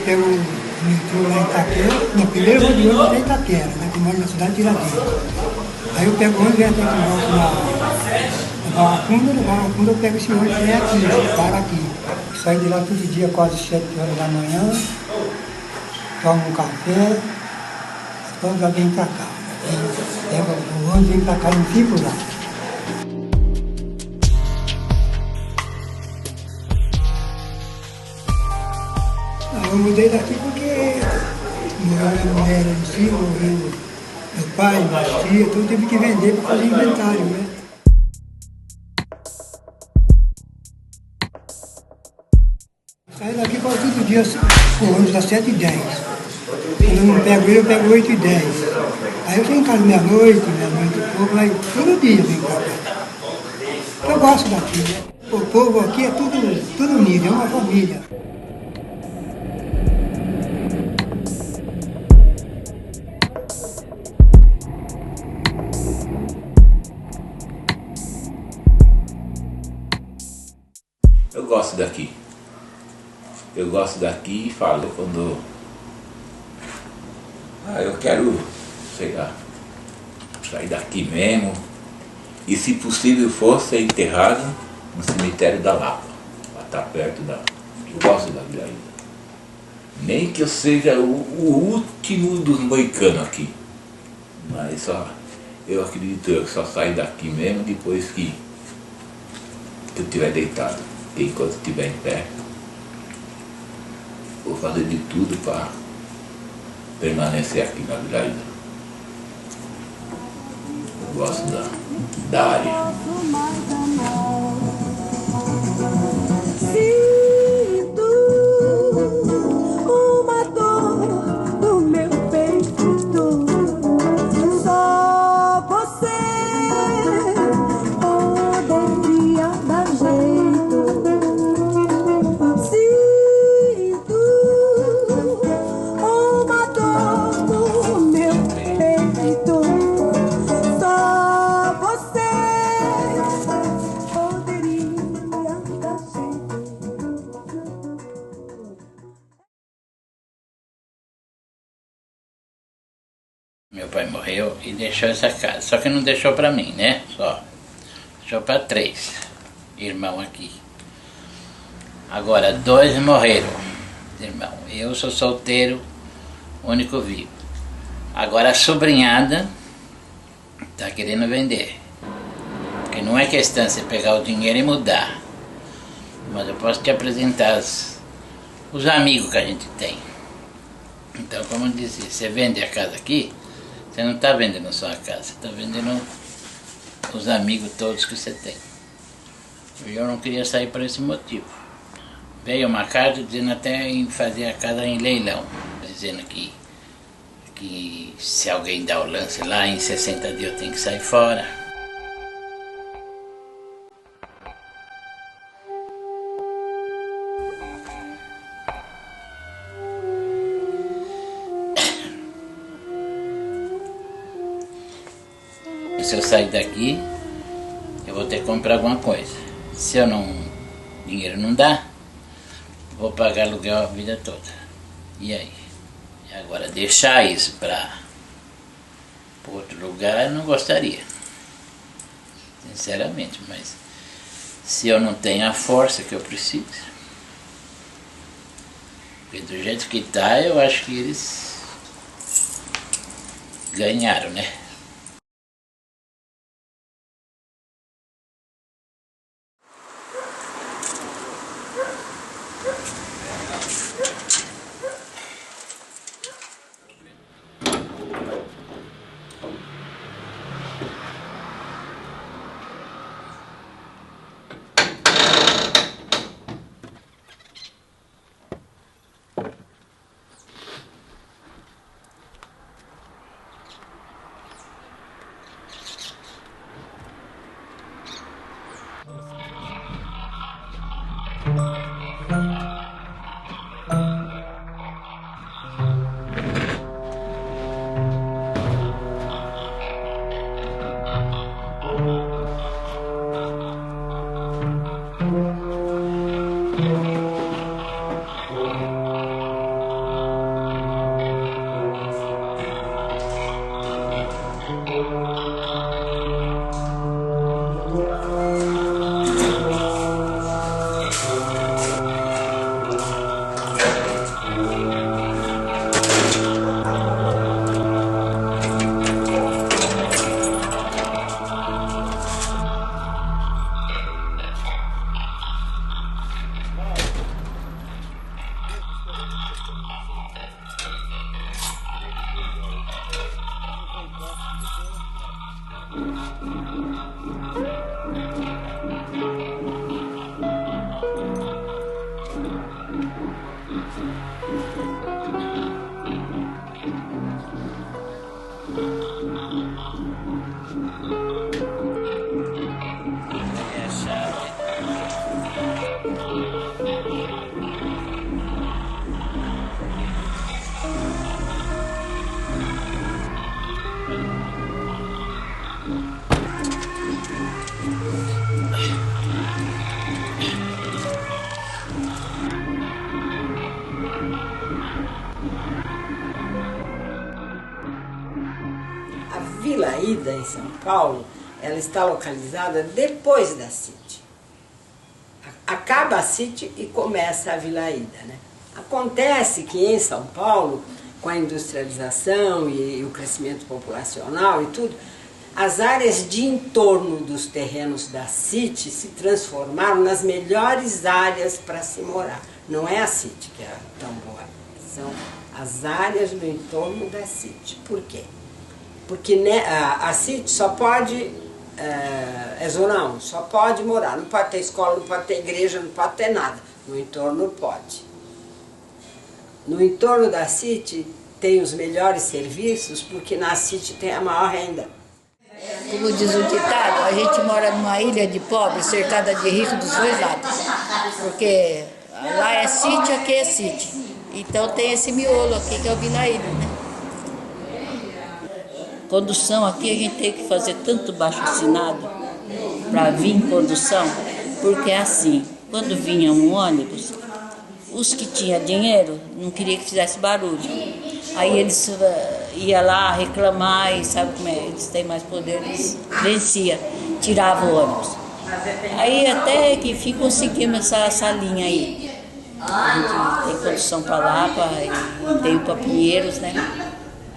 pego o metrô lá em Itaquera, no primeiro vou de ônibus até Itaquera, né, que mora na cidade de Tiradentes. Aí eu pego o ônibus e até que volto na Barra Funda, na Barra Funda eu pego esse ônibus que é aqui, para aqui. Saio de lá todo dia, quase 7 horas da manhã, tomo um café, depois já venho para cá. Pego o ônibus, venho para cá e não fico lá. Eu mudei daqui porque morreu minha mulher em cima, morreu meu pai, minha tia, então eu tive que vender para fazer inventário, né? Saio daqui quase todo dia, o ônibus às 7h10. Quando eu não pego ele, eu pego 8h10. Aí eu chego em casa meia-noite e pouco, aí todo dia eu venho para cá. Eu gosto daqui, né? O povo aqui é tudo unido, é uma família. Eu gosto daqui. Eu gosto daqui e falo quando... eu quero, sei lá, sair daqui mesmo. E se possível for ser enterrado no cemitério da Lapa. Para estar perto da... Eu gosto da Vila Isla. Nem que eu seja o último dos moicanos aqui. Mas só... Eu acredito que eu só saio daqui mesmo depois que eu estiver deitado. Enquanto estiver em pé, vou fazer de tudo para permanecer aqui na Vila Isla. Eu gosto da área. Meu pai morreu e deixou essa casa, só que não deixou para mim, né? Só deixou para 3 irmãos aqui. Agora 2 morreram, irmão. Eu sou solteiro, único vivo. Agora a sobrinhada tá querendo vender, porque não é questão de você pegar o dinheiro e mudar, mas eu posso te apresentar os amigos que a gente tem. Então, como eu dizia, você vende a casa aqui, você não está vendendo só a casa, você está vendendo os amigos todos que você tem. E eu não queria sair por esse motivo. Veio uma carta dizendo até em fazer a casa em leilão, dizendo que se alguém dá o lance lá, em 60 dias eu tenho que sair fora. Se eu sair daqui, eu vou ter que comprar alguma coisa. Se eu não, dinheiro não dá, vou pagar aluguel a vida toda. E aí? Agora, deixar isso para outro lugar, eu não gostaria. Sinceramente, mas se eu não tenho a força que eu preciso, porque do jeito que tá, eu acho que eles ganharam, né? A Vila Ida, em São Paulo, ela está localizada depois da City. Acaba a City e começa a Vila Ida, né? Acontece que em São Paulo, com a industrialização e o crescimento populacional e tudo, as áreas de entorno dos terrenos da City se transformaram nas melhores áreas para se morar. Não é a City que é tão boa, são as áreas do entorno da City. Por quê? Porque a City só pode, é zona 1, só pode morar, não pode ter escola, não pode ter igreja, não pode ter nada. No entorno pode. No entorno da City tem os melhores serviços, porque na City tem a maior renda. Como diz o ditado, a gente mora numa ilha de pobres, cercada de ricos dos dois lados. Porque lá é City, aqui é City. Então tem esse miolo aqui que é o Vila Ida, né? Condução aqui a gente tem que fazer tanto baixo-assinado para vir em condução, porque é assim, quando vinha um ônibus, os que tinham dinheiro não queriam que fizesse barulho. Aí eles iam lá reclamar e sabe como é, eles têm mais poder, eles venciam, tiravam o ônibus. Aí até que enfim conseguimos essa linha aí. A gente tem condução para Lapa e tem para Pinheiros, né?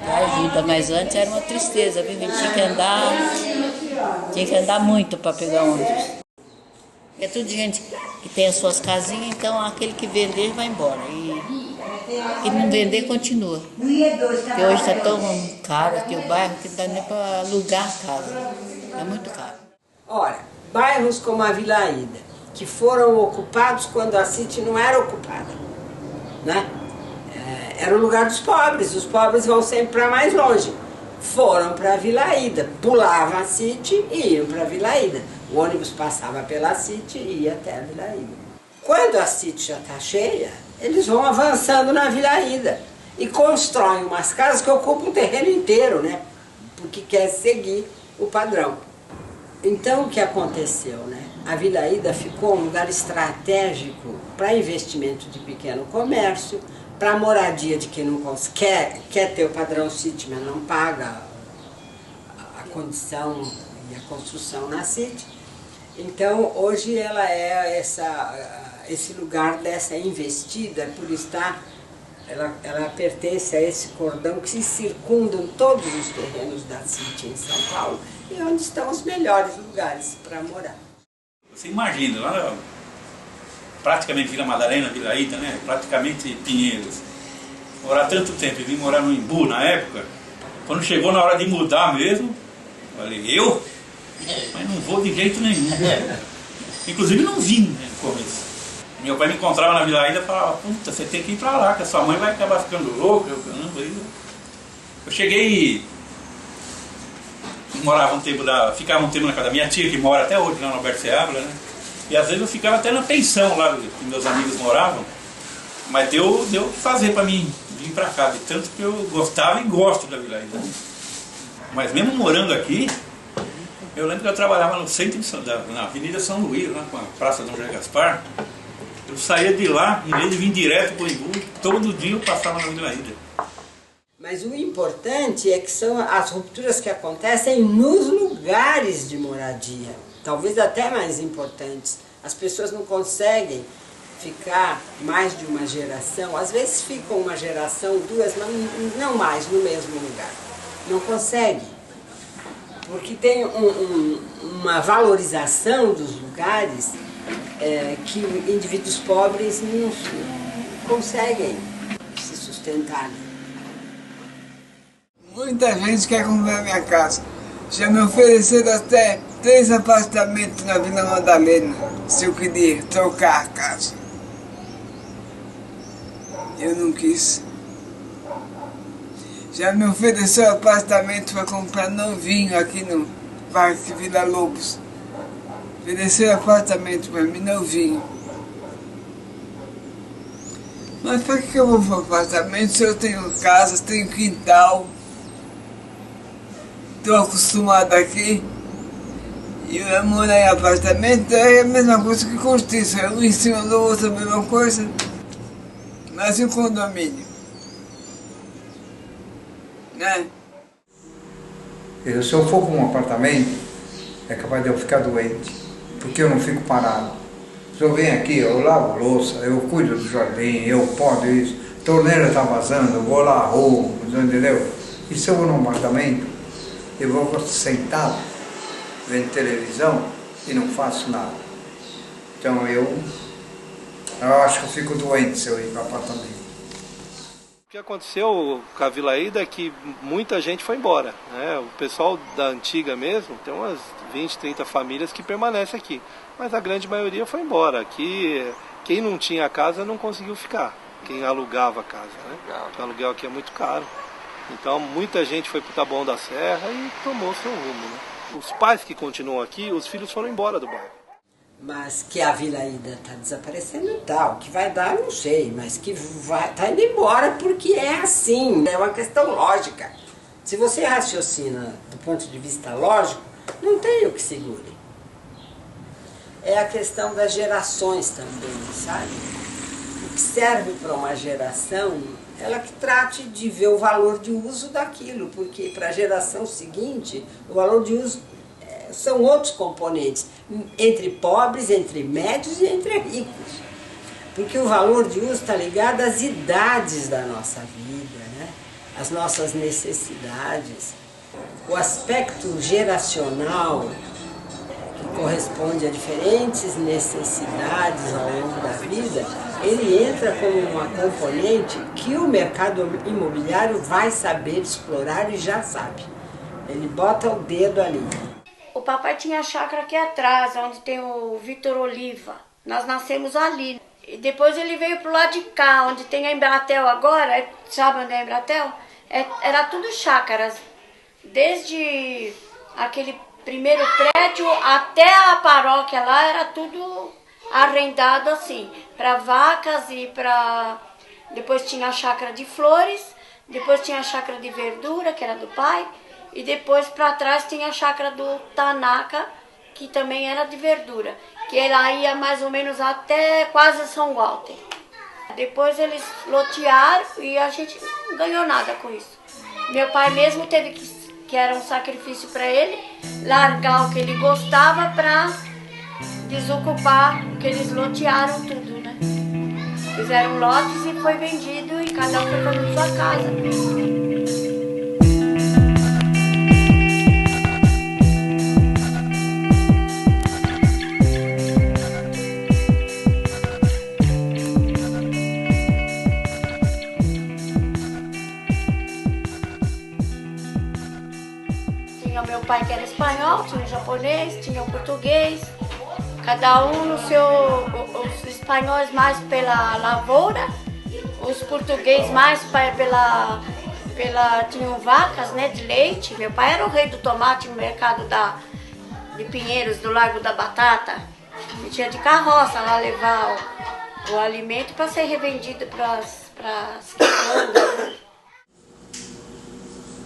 Ajuda, mas antes era uma tristeza, viu? A gente tinha que andar muito para pegar ônibus. É tudo gente que tem as suas casinhas, então aquele que vender vai embora. E não vender continua. Porque hoje está tão caro aqui o bairro que não dá nem para alugar a casa. É muito caro. Ora, bairros como a Vila Ida, que foram ocupados quando a City não era ocupada, né? Era o lugar dos pobres, os pobres vão sempre para mais longe. Foram para a Vila Ida, pulavam a City e iam para a Vila Ida. O ônibus passava pela City e ia até a Vila Ida. Quando a City já está cheia, eles vão avançando na Vila Ida e constroem umas casas que ocupam o terreno inteiro, né? Porque quer seguir o padrão. Então o que aconteceu, né? A Vila Ida ficou um lugar estratégico para investimento de pequeno comércio, para a moradia de quem não quer ter o padrão City, mas não paga a condição e a construção na City. Então, hoje ela é esse lugar dessa investida, por estar, ela pertence a esse cordão que se circundam todos os terrenos da City em São Paulo, e onde estão os melhores lugares para morar. Você imagina, lá praticamente Vila Madalena, Vila Ida, né? Praticamente Pinheiros. Morar tanto tempo e vim morar no Embu na época, quando chegou na hora de mudar mesmo, falei, eu? Mas não vou de jeito nenhum. Inclusive não vim, né, no começo. Meu pai me encontrava na Vila Ida e falava, puta, você tem que ir pra lá, que a sua mãe vai acabar ficando louca. Eu cheguei e ficava um tempo na casa da minha tia, que mora até hoje lá no Alberto Seabra, né? E às vezes eu ficava até na pensão lá, que meus amigos moravam. Mas deu fazer para mim vir para cá, de tanto que eu gostava e gosto da Vila Ida. Mas mesmo morando aqui, eu lembro que eu trabalhava no centro na Avenida São Luís, lá com a Praça Dom José Gaspar. Eu saía de lá, em vez de vir direto para o Embu, todo dia eu passava na Vila Ida. Mas o importante é que são as rupturas que acontecem nos lugares de moradia, talvez até mais importantes. As pessoas não conseguem ficar mais de uma geração, às vezes ficam uma geração, duas, não mais no mesmo lugar. Não consegue, porque tem uma valorização dos lugares que indivíduos pobres não conseguem se sustentar. Muita gente quer comprar minha casa. Já me ofereceram até 3 apartamentos na Vila Madalena, se eu queria trocar a casa. Eu não quis. Já me ofereceu apartamento para comprar novinho aqui no Parque Vila Lobos. Ofereceram apartamento para mim novinho. Mas para que eu vou para o apartamento se eu tenho casa, tenho quintal? Estou acostumado aqui. E eu morar em apartamento é a mesma coisa que cortiço, é um em cima do outro a mesma coisa. Mas e o condomínio? Né? Se eu for para um apartamento, é capaz de eu ficar doente, porque eu não fico parado. Se eu venho aqui, eu lavo louça, eu cuido do jardim, eu podo isso, torneira está vazando, eu vou lá, arrumo, entendeu? E se eu vou num apartamento, eu vou sentado, vendo televisão e não faço nada. Então eu acho que eu fico doente se eu ir para o apartamento. O que aconteceu com a Vila Ida é que muita gente foi embora, né? O pessoal da antiga mesmo, tem umas 20, 30 famílias que permanecem aqui, mas a grande maioria foi embora. Aqui, quem não tinha casa não conseguiu ficar, quem alugava a casa, né? O aluguel aqui é muito caro, então muita gente foi para o Taboão da Serra e tomou seu rumo, né? Os pais que continuam aqui, os filhos foram embora do bairro. Mas que a Vila Ida está desaparecendo tal, que vai dar, não sei, mas que está indo embora porque é assim, é uma questão lógica. Se você raciocina do ponto de vista lógico, não tem o que segure. É a questão das gerações também, sabe? O que serve para uma geração, ela que trate de ver o valor de uso daquilo, porque para a geração seguinte, o valor de uso são outros componentes, entre pobres, entre médios e entre ricos. Porque o valor de uso está ligado às idades da nossa vida, né? Às nossas necessidades. O aspecto geracional, que corresponde a diferentes necessidades ao longo da vida, ele entra como uma componente que o mercado imobiliário vai saber explorar e já sabe. Ele bota o dedo ali. O papai tinha a chácara aqui atrás, onde tem o Vitor Oliva. Nós nascemos ali. E depois ele veio pro lado de cá, onde tem a Embratel agora. Sabe onde é a Embratel? Era tudo chácaras. Desde aquele primeiro prédio até a paróquia lá, era tudo arrendado assim. Para vacas e para... Depois tinha a chácara de flores, depois tinha a chácara de verdura, que era do pai. E depois para trás tinha a chácara do Tanaka, que também era de verdura, que ela ia mais ou menos até quase São Walter. Depois eles lotearam e a gente não ganhou nada com isso. Meu pai mesmo teve que era um sacrifício para ele, largar o que ele gostava para desocupar, porque eles lotearam tudo, né? Fizeram lotes e foi vendido e cada um foi para sua casa. Tinha o meu pai que era espanhol, tinha o japonês, tinha o português, cada um no seu, os espanhóis mais pela lavoura, os portugueses mais tinham vacas, né, de leite. Meu pai era o rei do tomate no mercado de Pinheiros, do Largo da Batata. E tinha de carroça lá levar o alimento para ser revendido para as quitandas.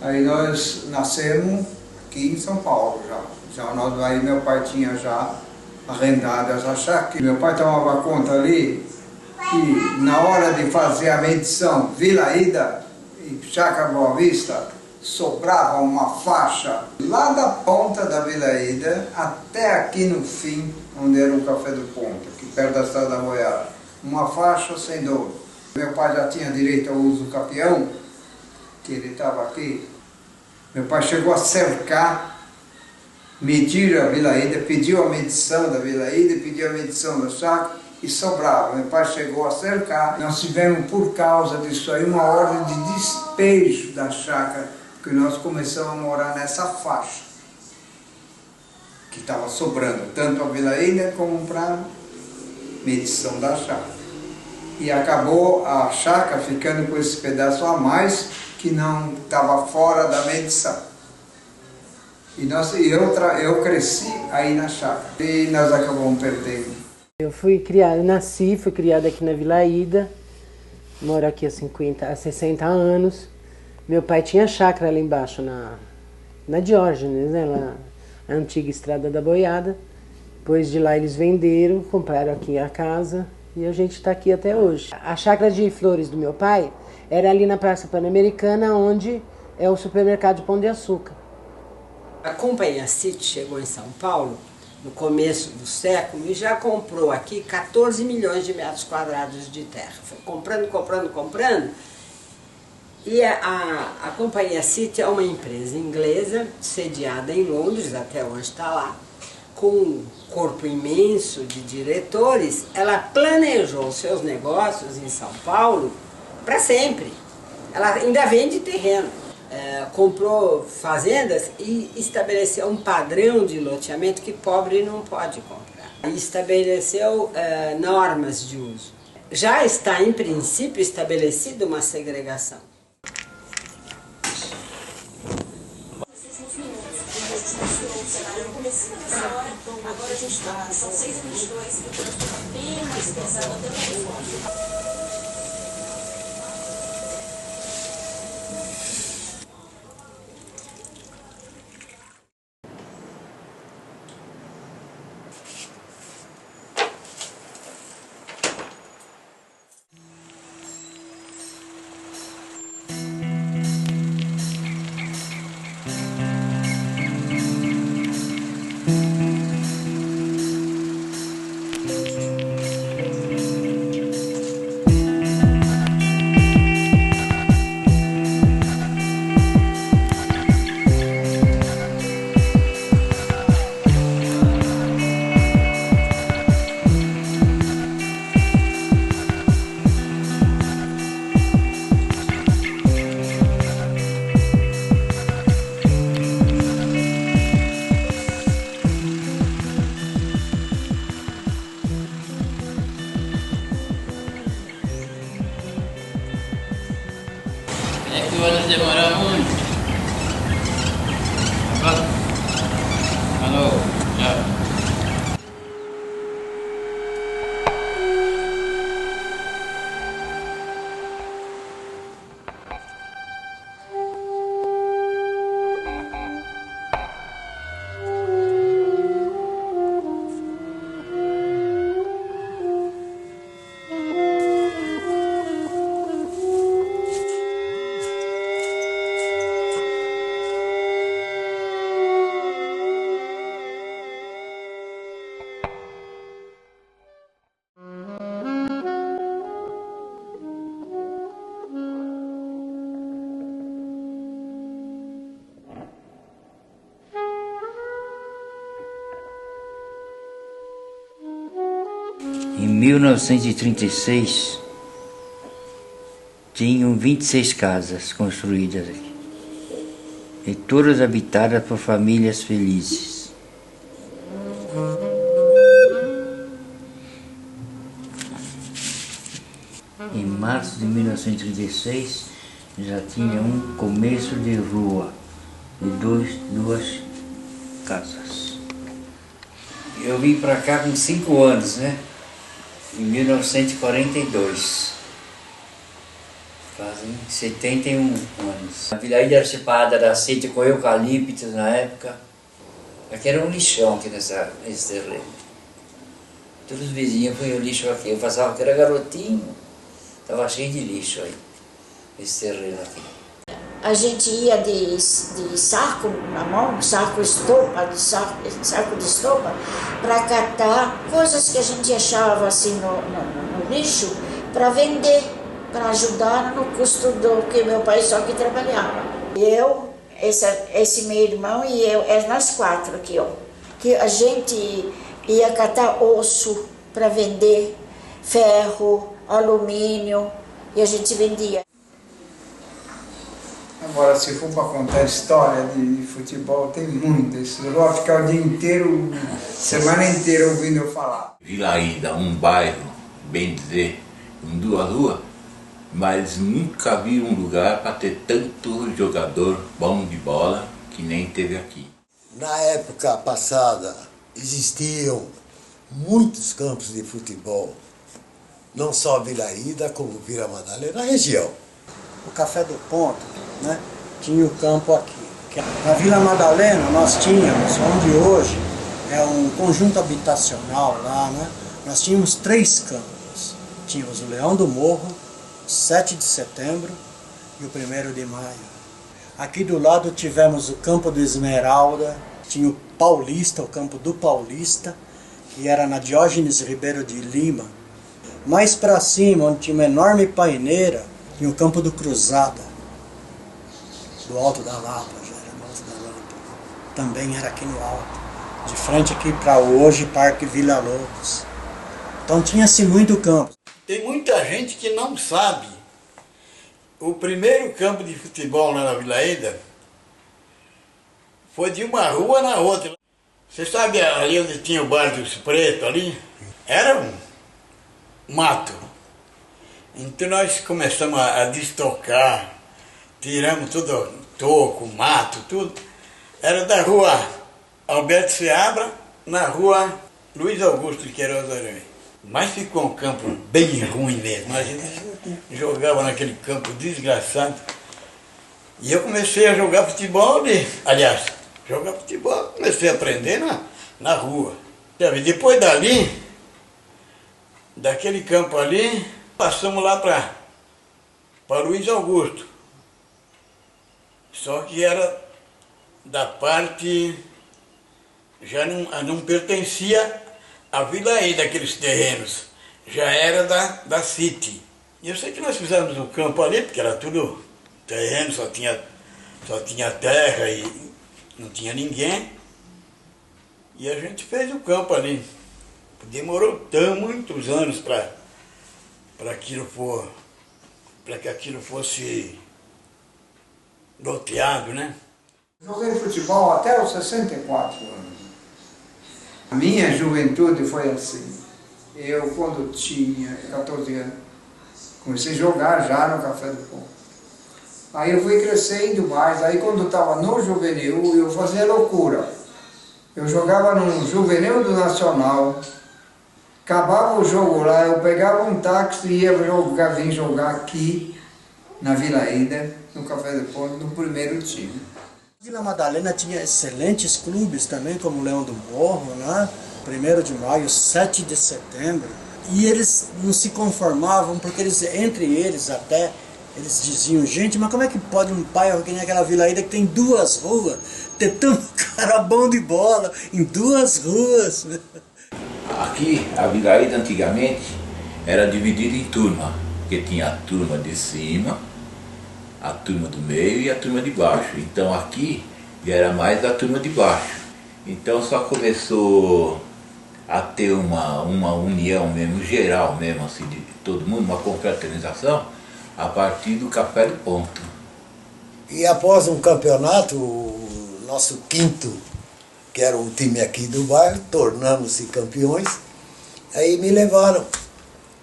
Aí nós nascemos aqui em São Paulo aí meu pai tinha já arrendado essa chácara. Meu pai tomava conta ali e na hora de fazer a medição Vila Ida e Chácara Boa Vista, sobrava uma faixa lá da ponta da Vila Ida até aqui no fim, onde era o Café do Ponto, aqui perto da Estrada da Boiada. Uma faixa sem dono. Meu pai já tinha direito ao uso do capião, que ele estava aqui. Meu pai chegou a cercar, medir a Vila Ida, pediu a medição da Vila Ida, pediu a medição da chácara e sobrava. Meu pai chegou a cercar. Nós tivemos, por causa disso aí, uma ordem de despejo da chácara, porque nós começamos a morar nessa faixa, que estava sobrando, tanto a Vila Ida como para medição da chácara. E acabou a chácara ficando com esse pedaço a mais, que não estava fora da medição. E eu cresci aí na chácara e nós acabamos perdendo. Eu fui criada aqui na Vila Ida Moro aqui há 60 anos. Meu pai tinha chácara ali embaixo, na Diógenes, né? Lá, a antiga Estrada da Boiada. Depois de lá eles venderam, compraram aqui a casa e a gente está aqui até hoje. A chácara de flores do meu pai era ali na Praça Pan-Americana, onde é o supermercado Pão de Açúcar. A Companhia City chegou em São Paulo no começo do século e já comprou aqui 14 milhões de metros quadrados de terra. Foi comprando. E a Companhia City é uma empresa inglesa, sediada em Londres, até hoje está lá, com um corpo imenso de diretores. Ela planejou seus negócios em São Paulo para sempre. Ela ainda vende terreno. Comprou fazendas e estabeleceu um padrão de loteamento que pobre não pode comprar. E estabeleceu normas de uso. Já está, em princípio, estabelecida uma segregação. Agora a gente está, são 6h22, bem mais pesado até o telefone. É que o ônibus demora muito. Alô, tchau. Em 1936, tinham 26 casas construídas aqui, e todas habitadas por famílias felizes. Em março de 1936, já tinha um começo de rua, de duas casas. Eu vim para cá com 5 anos, né? Em 1942, fazem 71 anos. A Vilaída era separada da City com eucaliptos na época. Aqui era um lixão aqui nesse terreno. Todos os vizinhos põem o lixo aqui. Eu passava que era garotinho, estava cheio de lixo aí, esse terreno aqui. A gente ia de saco na mão, saco de estopa, para catar coisas que a gente achava assim no lixo, para vender, para ajudar no custo do que meu pai só que trabalhava. Eu, esse meu irmão e eu, nós 4 aqui, ó, que a gente ia catar osso para vender, ferro, alumínio, e a gente vendia. Agora, se for para contar história de futebol, tem muitas. Eu vou ficar o dia inteiro, semana inteira ouvindo eu falar. Vilaída, um bairro, bem dizer, com 2 ruas, mas nunca vi um lugar para ter tanto jogador bom de bola que nem teve aqui. Na época passada, existiam muitos campos de futebol. não só Vila Ida, como Vila Madalena, a região. O Café do Ponto, né, tinha o campo aqui. Na Vila Madalena nós tínhamos, onde hoje é um conjunto habitacional lá, né, nós tínhamos 3 campos. Tínhamos o Leão do Morro, 7 de setembro e o 1º de maio. Aqui do lado tivemos o Campo do Esmeralda, tinha o Paulista, o Campo do Paulista, que era na Diógenes Ribeiro de Lima. Mais para cima, onde tinha uma enorme paineira, tinha o Campo do Cruzada, do Alto da Lapa, já era do Alto da Lapa. Também era aqui no alto, de frente aqui para hoje, Parque Vila Lobos. Então tinha-se muito campo. Tem muita gente que não sabe. O primeiro campo de futebol lá na Vila Ida foi de uma rua na outra. Você sabe ali onde tinha o bar dos Pretos ali? Era um mato. Então nós começamos a destocar, tiramos tudo, toco, mato, tudo. Era da rua Alberto Seabra, na rua Luiz Augusto de Queiroz Aranha. Mas ficou um campo bem ruim mesmo. A gente jogava naquele campo desgraçado. E eu comecei a jogar futebol comecei a aprender na rua. Depois dali, daquele campo ali, passamos lá para Luiz Augusto. Só que era da parte, já não pertencia à Vila Ida, daqueles terrenos. Já era da City. E eu sei que nós fizemos um campo ali, porque era tudo terreno, só tinha terra e não tinha ninguém. E a gente fez o campo ali. Demorou muitos anos para que aquilo fosse loteado, né? Joguei futebol até os 64 anos. A minha juventude foi assim. Eu, quando tinha 14 anos, comecei a jogar já no Café do Ponto. Aí eu fui crescendo mais, aí quando estava no juvenil, eu fazia loucura. Eu jogava no juvenil do Nacional, acabava o jogo lá, eu pegava um táxi e ia vir jogar aqui, na Vila Ida, no Café do Ponto, no primeiro time. Vila Madalena tinha excelentes clubes também, como o Leão do Morro, né? 1º de maio, 7 de setembro. E eles não se conformavam, porque entre eles até, eles diziam, gente, mas como é que pode um bairro que nem aquela Vila Ida que tem 2 ruas, ter tanto cara bom de bola em 2 ruas? Aqui, a Vila Ida antigamente era dividida em turma, porque tinha a turma de cima, a turma do meio e a turma de baixo. Então aqui era mais a turma de baixo. Então só começou a ter uma união mesmo, geral mesmo, assim, de todo mundo, uma confraternização, a partir do Café do Ponto. E após um campeonato, o nosso 5º, que era o time aqui do bairro, tornamos-se campeões, aí me levaram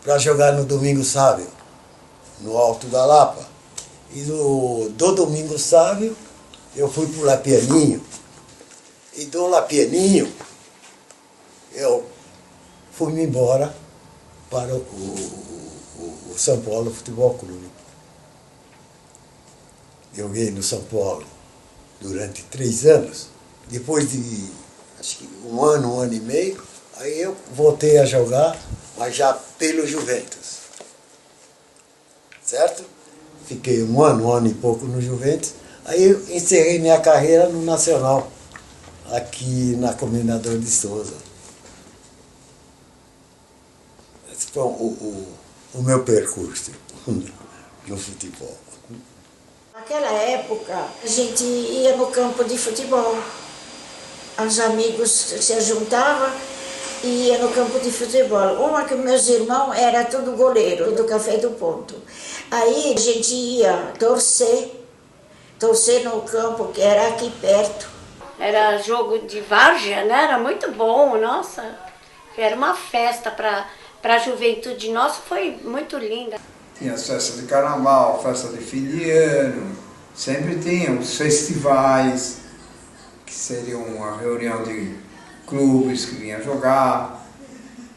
para jogar no Domingo Sábio, no Alto da Lapa. E do Domingo Sábio, eu fui para o Lapianinho. E do Lapianinho, eu fui-me embora para o São Paulo Futebol Clube. Joguei no São Paulo durante 3 anos. Depois de, acho que um ano e meio, aí eu voltei a jogar, mas já pelo Juventus. Certo? Fiquei um ano e pouco no Juventus. Aí eu encerrei minha carreira no Nacional, aqui na Comendador de Souza. Esse foi o meu percurso no futebol. Naquela época, a gente ia no campo de futebol. Os amigos se juntavam e ia no campo de futebol. Uma que meus irmãos era tudo goleiro do Café do Ponto. Aí a gente ia torcer no campo, que era aqui perto. Era jogo de várzea, né? Era muito bom, nossa. Era uma festa para a juventude nossa, foi muito linda. Tinha as festas de carnaval, festa de fim de ano, sempre tinha os festivais, que seriam uma reunião de clubes que vinham jogar.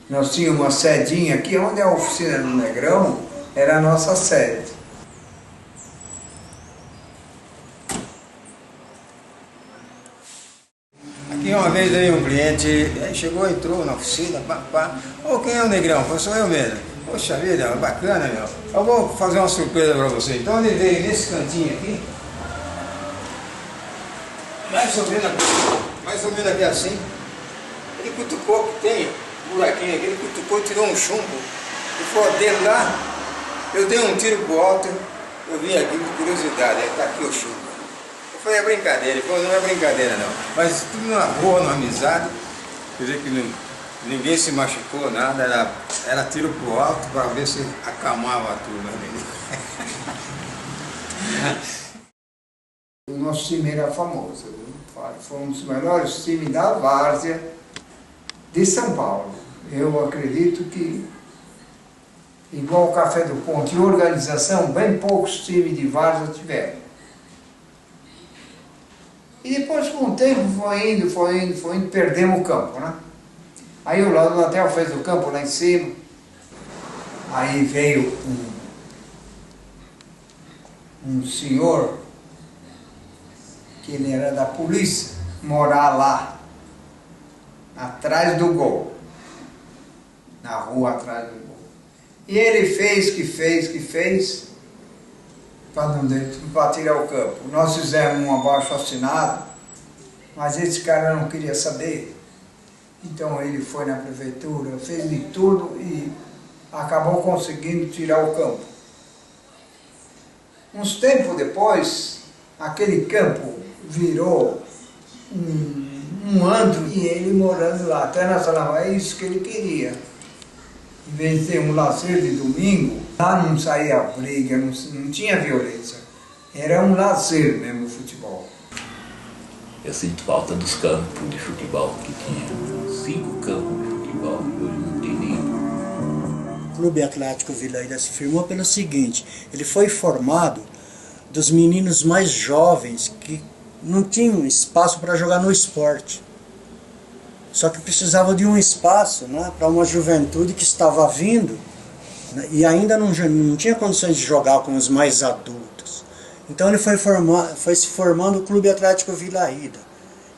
Nós tínhamos uma sedinha aqui, onde é a oficina do Negrão, era a nossa sede. Aqui uma vez aí um cliente chegou, entrou na oficina, pá. Ô, quem é o Negrão? Falei, sou eu mesmo. Poxa vida, bacana, meu. Eu vou fazer uma surpresa pra você. Então ele veio nesse cantinho aqui, mais ou menos aqui assim. Ele cutucou, que tem um buraquinho aqui, ele cutucou, tirou um chumbo. E foi dentro lá, eu dei um tiro pro alto, eu vim aqui de curiosidade, aí tá aqui o chumbo. Eu falei, é brincadeira, ele falou, não é brincadeira não. Mas tudo numa boa, numa amizade, quer dizer que ninguém se machucou, nada, era tiro pro alto para ver se acalmava tudo. O nosso time era famoso, foi um dos melhores times da várzea de São Paulo. Eu acredito que, igual o Café do Ponto, em organização, bem poucos times de várzea tiveram. E depois, com o tempo, foi indo, perdemos o campo, né? Aí o Latel fez o campo lá em cima, aí veio um senhor, que ele era da polícia, morar lá, atrás do gol, na rua atrás do gol. E ele fez para tirar o campo. Nós fizemos um abaixo-assinado, mas esse cara não queria saber. Então ele foi na prefeitura, fez de tudo e acabou conseguindo tirar o campo. Uns tempos depois, aquele campo virou um antro e ele morando lá. Até nós falávamos, é isso que ele queria. Em vez de ter um lazer de domingo, lá não saía briga, não tinha violência. Era um lazer mesmo o futebol. Eu sinto falta dos campos de futebol, que tinha 5 campos de futebol e hoje não tem nenhum. O Clube Atlético Vilaída se firmou pelo seguinte, ele foi formado dos meninos mais jovens que não tinham espaço para jogar no esporte. Só que precisavam de um espaço, né, para uma juventude que estava vindo, né, e ainda não tinha condições de jogar com os mais adultos. Então ele foi se formando o Clube Atlético Vilaída,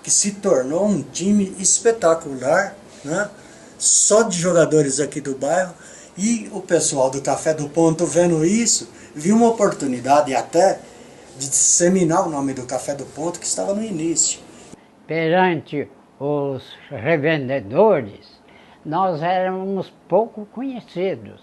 que se tornou um time espetacular, né, só de jogadores aqui do bairro, e o pessoal do Café do Ponto, vendo isso, viu uma oportunidade até de disseminar o nome do Café do Ponto, que estava no início. Perante os revendedores, nós éramos pouco conhecidos.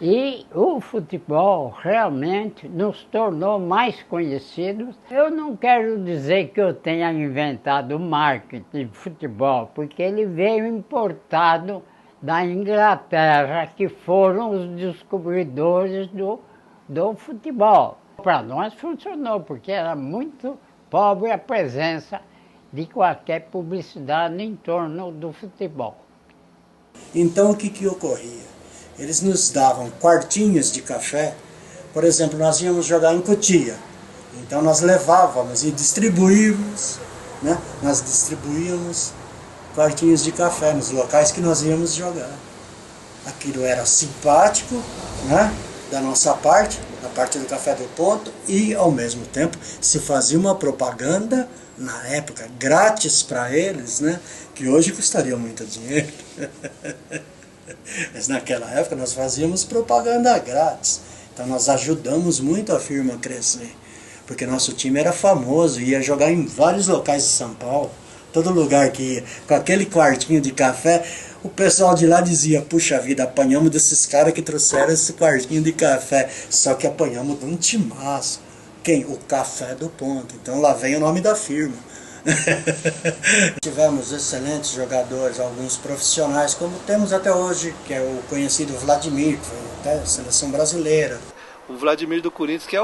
E o futebol realmente nos tornou mais conhecidos. Eu não quero dizer que eu tenha inventado o marketing de futebol, porque ele veio importado da Inglaterra, que foram os descobridores do futebol. Para nós funcionou, porque era muito pobre a presença de qualquer publicidade em torno do futebol. Então o que ocorria? Eles nos davam quartinhos de café. Por exemplo, nós íamos jogar em Cotia. Então nós levávamos e distribuíamos, né? Nós distribuíamos quartinhos de café nos locais que nós íamos jogar. Aquilo era simpático, né, da nossa parte, da parte do Café do Ponto, e ao mesmo tempo se fazia uma propaganda, na época, grátis para eles, né, que hoje custaria muito dinheiro. Mas naquela época nós fazíamos propaganda grátis. Então nós ajudamos muito a firma a crescer. Porque nosso time era famoso, ia jogar em vários locais de São Paulo. Todo lugar que ia, com aquele quartinho de café, o pessoal de lá dizia, puxa vida, apanhamos desses caras que trouxeram esse quartinho de café. Só que apanhamos de um timaço. Quem? O Café do Ponto. Então lá vem o nome da firma. Tivemos excelentes jogadores, alguns profissionais, como temos até hoje, que é o conhecido Vladimir, que foi até seleção brasileira. O Vladimir do Corinthians, que é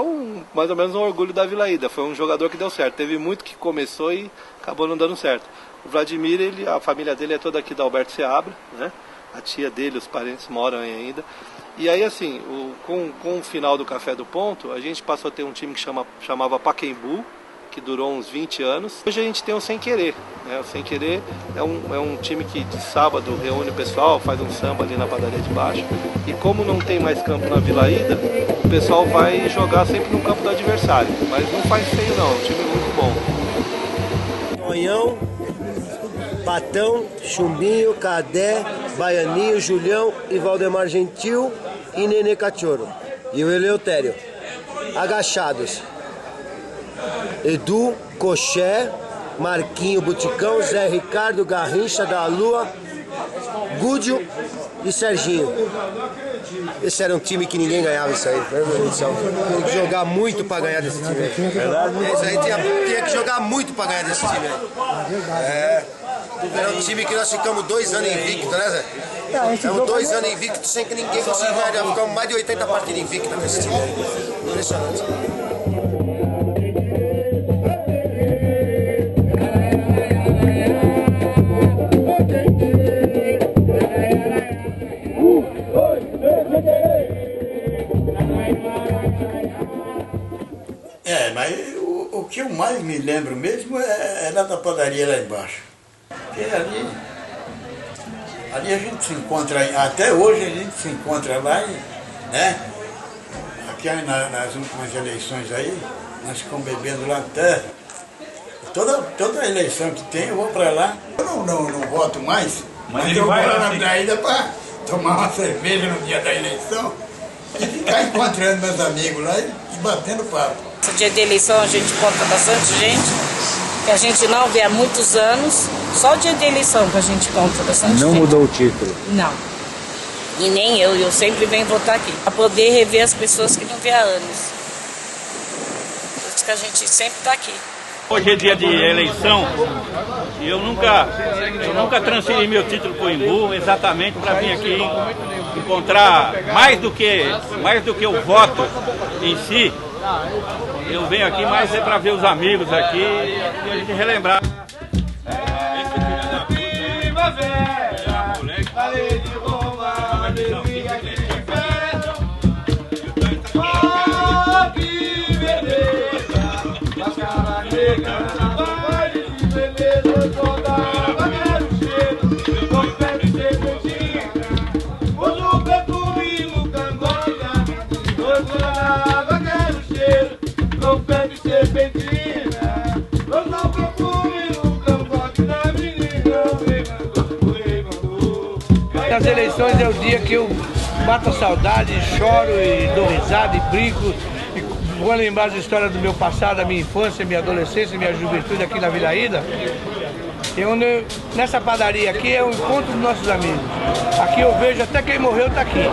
mais ou menos um orgulho da Vilaída, foi um jogador que deu certo. Teve muito que começou e acabou não dando certo. O Vladimir, a família dele é toda aqui da Alberto Seabra, né? A tia dele, os parentes moram aí ainda. E aí assim, com o final do Café do Ponto, a gente passou a ter um time que chamava Pacaembu, que durou uns 20 anos. Hoje a gente tem o Sem Querer, né? O Sem Querer é um time que de sábado reúne o pessoal, faz um samba ali na padaria de baixo. E como não tem mais campo na Vila Ida, o pessoal vai jogar sempre no campo do adversário. Mas não faz feio não, é um time muito bom. Tonhão, Patão, Chumbinho, Cadé, Baianinho, Julião e Valdemar Gentil e Nenê Cachorro. E o Eleutério. Agachados: Edu, Coché, Marquinho, Buticão, Zé Ricardo, Garrincha, da Lua, Gúdio e Serginho. Esse era um time que ninguém ganhava isso aí, tinha que jogar muito pra ganhar desse time aí. Verdade? Isso aí tinha que jogar muito pra ganhar desse time aí. Era um time que nós ficamos 2 anos invictos, né, Zé? Ficamos 2 anos invictos sem que ninguém conseguia ganhar. Ficamos mais de 80 partidas invictas nesse time aí. Impressionante. Mas o que eu mais me lembro mesmo é lá da padaria lá embaixo. Porque ali a gente se encontra, até hoje a gente se encontra lá, né? Aqui nas últimas eleições aí, nós ficamos bebendo lá até. Toda eleição que tem, eu vou pra lá. Eu não voto mais, mas eu vou lá na Vila Ida pra tomar uma cerveja no dia da eleição e ficar encontrando meus amigos lá e batendo papo. No dia de eleição a gente encontra bastante gente, que a gente não vê há muitos anos, só o dia de eleição que a gente encontra bastante gente. Não mudou o título? Não. E nem eu sempre venho votar aqui, para poder rever as pessoas que não vê há anos. Por isso que a gente sempre está aqui. Hoje é dia de eleição e eu nunca transferi meu título para o Imbu exatamente para vir aqui encontrar mais do que o voto em si. Eu venho aqui mais é para ver os amigos aqui e a gente relembrar. As eleições é o dia que eu mato a saudade, choro e dou risada e brinco. E vou lembrar as histórias do meu passado, da minha infância, minha adolescência, minha juventude aqui na Vila Ida. Nessa padaria aqui é o encontro dos nossos amigos. Aqui eu vejo até quem morreu está aqui.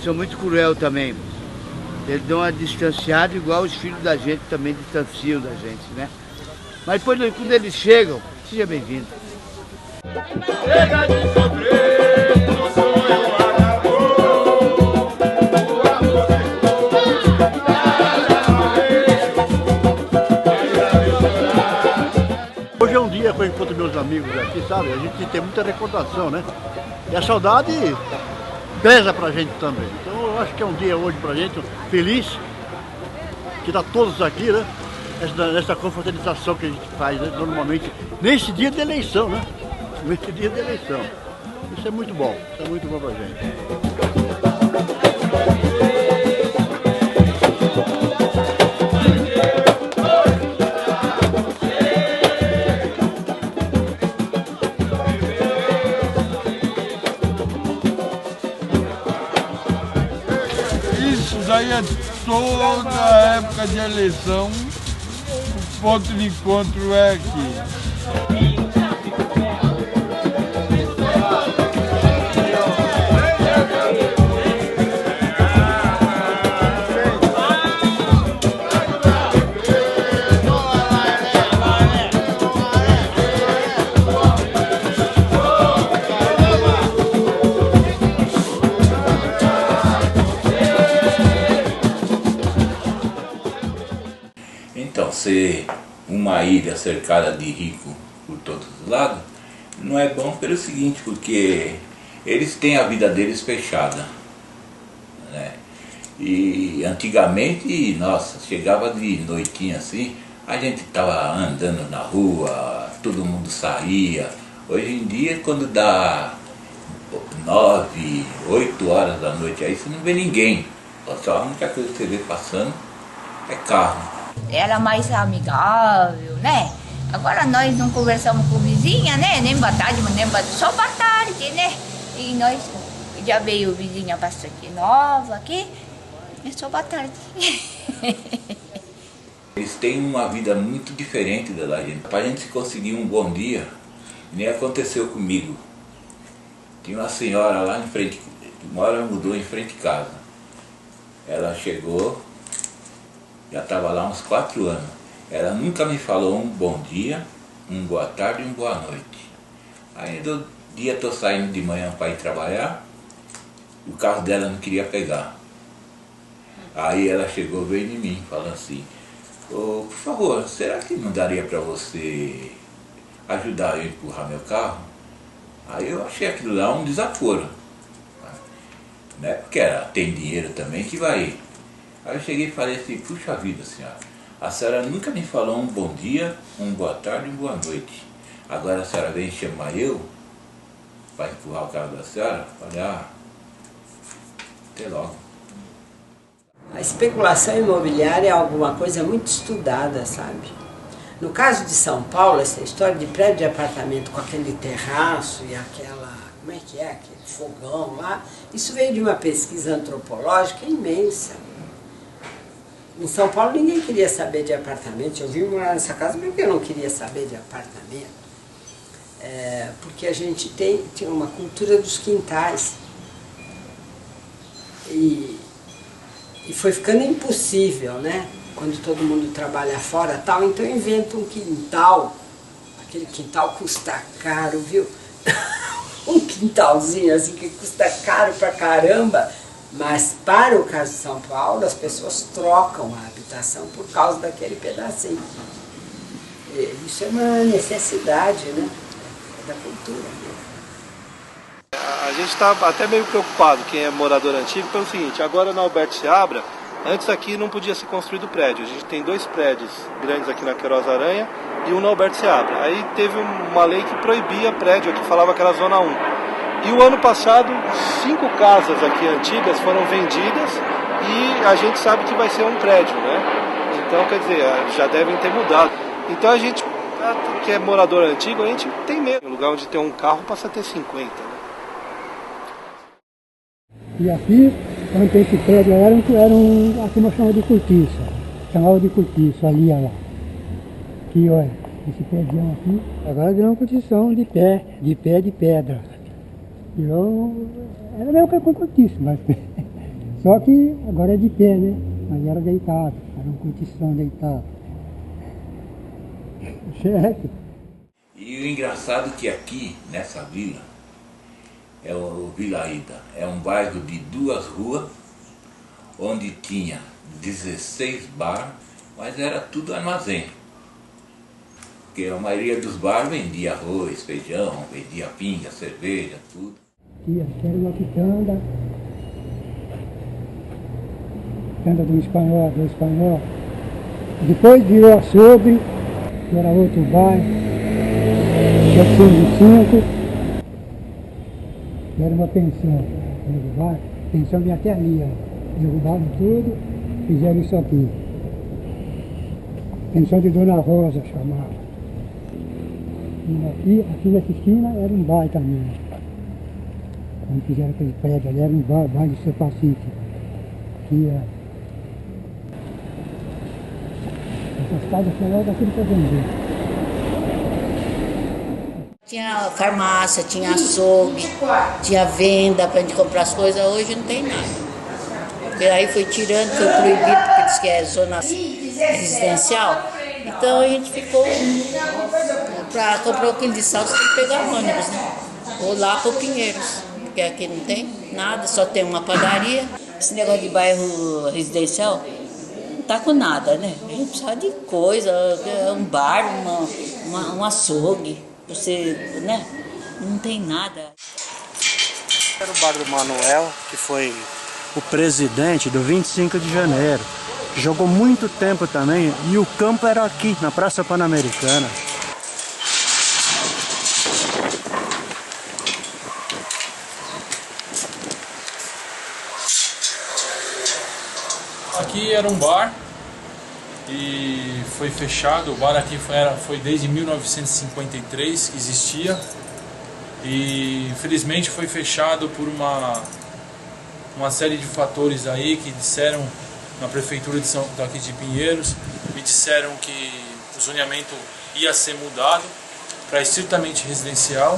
São muito cruel também. Eles dão uma distanciada igual os filhos da gente também distanciam da gente, né? Mas depois, quando eles chegam, seja bem-vindo. Chega de sofrer, o sonho acabou. Hoje é um dia que eu encontro meus amigos aqui, sabe? A gente tem muita recordação, né? E a saudade pesa pra gente também. Então eu acho que é um dia hoje pra gente feliz, que tá todos aqui, né? Nessa confraternização que a gente faz, né? Normalmente, nesse dia de eleição, né? Nesse dia de eleição. Isso é muito bom pra gente. Daí é toda a época de eleição, o ponto de encontro é aqui. ilha cercada de rico por todos os lados, não é bom pelo seguinte, porque eles têm a vida deles fechada, né? E antigamente, nossa, chegava de noitinha assim, a gente estava andando na rua, todo mundo saía. Hoje em dia, quando dá 9, 8 horas da noite, aí você não vê ninguém. Só a única coisa que você vê passando é carro. Era mais amigável, né? Agora nós não conversamos com vizinha, né? Nem boa tarde, nem boa tarde, só boa tarde, né? E nós, já veio vizinha bastante nova aqui, é só boa tarde. Eles têm uma vida muito diferente da gente. Para a gente conseguir um bom dia, nem aconteceu comigo. Tinha uma senhora lá em frente, uma hora mudou em frente de casa. Ela chegou, já estava lá uns 4 anos. Ela nunca me falou um bom dia, um boa tarde e um boa noite. Aí do dia estou saindo de manhã para ir trabalhar, o carro dela não queria pegar. Aí ela chegou, veio em mim, falando assim, oh, por favor, será que não daria para você ajudar eu a empurrar meu carro? Aí eu achei aquilo lá um desaforo, né? Porque tem dinheiro também que vai. Aí eu cheguei e falei assim, puxa vida, senhora, a senhora nunca me falou um bom dia, um boa tarde e um boa noite. Agora a senhora vem chamar eu para empurrar o carro da senhora? Falei, até logo. A especulação imobiliária é alguma coisa muito estudada, sabe? No caso de São Paulo, essa história de prédio de apartamento com aquele terraço e aquela, como é que é, aquele fogão lá, isso veio de uma pesquisa antropológica imensa. Em São Paulo ninguém queria saber de apartamento, eu vim morar nessa casa mesmo que eu não queria saber de apartamento. Porque a gente tinha uma cultura dos quintais. E foi ficando impossível, né? Quando todo mundo trabalha fora tal, então inventa um quintal. Aquele quintal custa caro, viu? Um quintalzinho assim que custa caro pra caramba. Mas para o caso de São Paulo, as pessoas trocam a habitação por causa daquele pedacinho. E isso é uma necessidade, né? Da cultura. A gente está até meio preocupado, quem é morador antigo, pelo seguinte, agora na Alberto Seabra, antes aqui não podia ser construído prédio. A gente tem 2 prédios grandes aqui na Queiroz Aranha e um na Alberto Seabra. Aí teve uma lei que proibia prédio aqui, falava que era zona 1. E o ano passado, 5 casas aqui antigas foram vendidas e a gente sabe que vai ser um prédio, né? Então, quer dizer, já devem ter mudado. Então a gente, que é morador antigo, a gente tem medo. No lugar onde tem um carro passa a ter 50, né? E aqui, onde esse prédio era a turma chama de cortiça. Chamava de cortiça, ali, olha lá. Aqui, olha, esse prédio aqui, agora deu uma condição de pé de pedra. Era mesmo que com cortiça, mas só que agora é de pé, né? Mas era deitado, era uma condição deitada. Certo? E o engraçado é que aqui, nessa vila, é o Vila Ida, é um bairro de 2 ruas, onde tinha 16 bares, mas era tudo armazém. Porque a maioria dos bares vendia arroz, feijão, vendia pinga, cerveja, tudo. Aqui era uma quitanda do espanhol. Depois virou açougue, que era outro bairro, 705. Era uma pensão. Derrubaram, a pensão vinha até ali, ó. Derrubaram tudo, fizeram isso aqui. Pensão de Dona Rosa chamava. E aqui nessa esquina era um bar também. Quando fizeram aquele prédio ali, era um bar de Seu Pacífico. Aqui essas casas foram logo aquilo para vender. Tinha farmácia, tinha açougue, tinha venda para a gente comprar as coisas, hoje não tem nada. Porque aí foi tirando, foi proibido, porque diz que é zona residencial. Então a gente ficou, para comprar um quilo de sal, você tem que pegar ônibus, né? Ou lá para o Pinheiros, porque aqui não tem nada, só tem uma padaria. Esse negócio de bairro residencial não tá com nada, né? A gente precisa de coisa, um bar, um açougue, você, né? Não tem nada. Era o bar do Manuel, que foi o presidente do 25 de janeiro. Jogou muito tempo também e o campo era aqui, na Praça Pan-Americana. Aqui era um bar e foi fechado. O bar aqui foi desde 1953 que existia e infelizmente foi fechado por uma série de fatores aí que disseram na prefeitura daqui de Pinheiros, me disseram que o zoneamento ia ser mudado para estritamente residencial.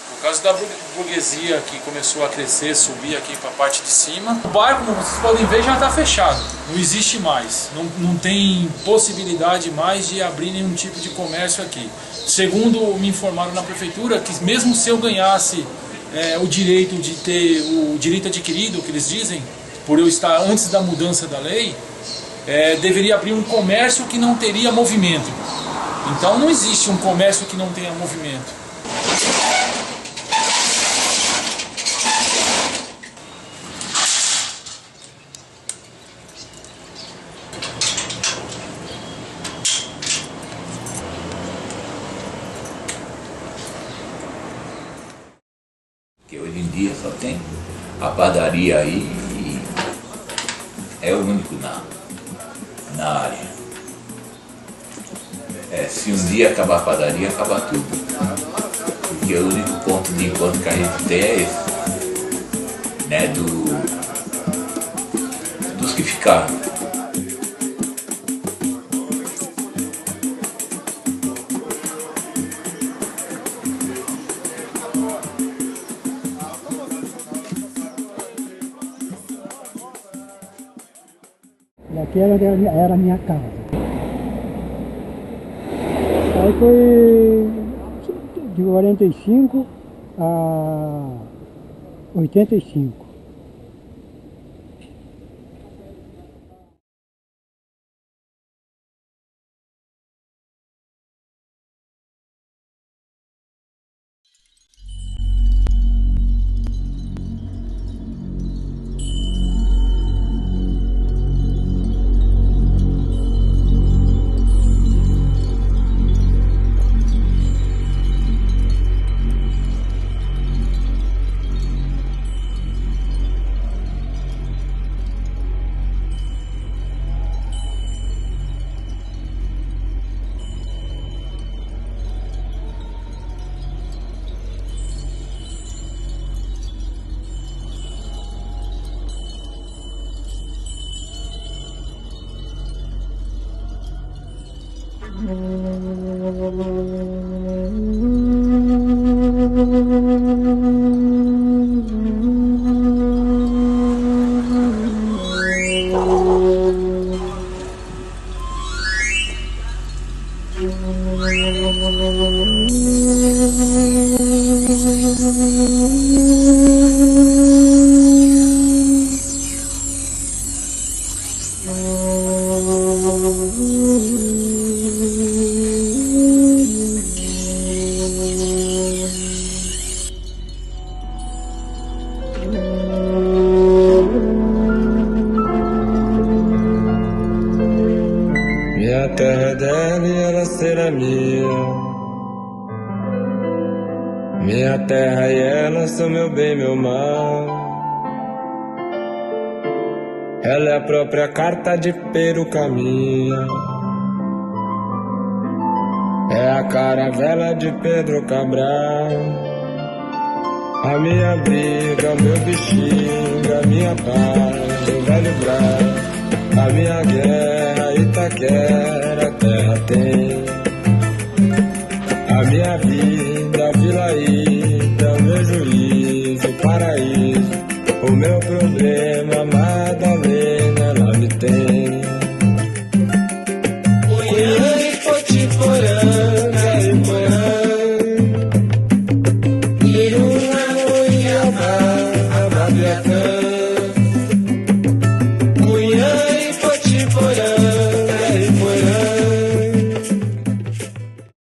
Por causa da burguesia que começou a crescer, subir aqui para a parte de cima. O bar, como vocês podem ver, já está fechado, não existe mais, não tem possibilidade mais de abrir nenhum tipo de comércio aqui. Segundo me informaram na prefeitura, que mesmo se eu ganhasse o direito de ter o direito adquirido, que eles dizem, por eu estar antes da mudança da lei, deveria abrir um comércio que não teria movimento. Então não existe um comércio que não tenha movimento. Que hoje em dia só tem a padaria aí e é o único na área. Se um dia acabar a padaria, acaba tudo. Porque o único ponto de encontro que a gente tem é esse, né, dos que ficaram. E aqui era a minha casa. Aí foi de 45 a 85. Minha terra é dela e ela será minha. Minha terra e ela são meu bem, meu mal. Ela é a própria carta de peruca minha. É a caravela de Pedro Cabral. A minha briga, o meu bichinho, a minha paz, o velho bravo. A minha guerra, Itaquera, a terra tem. A minha vida, a Vila Ida, o meu juízo, o paraíso. O meu problema, Madalena, ela me tem. Cunhã e Potiporanga e Porã, Iruna, Goiaba, a Babiacã.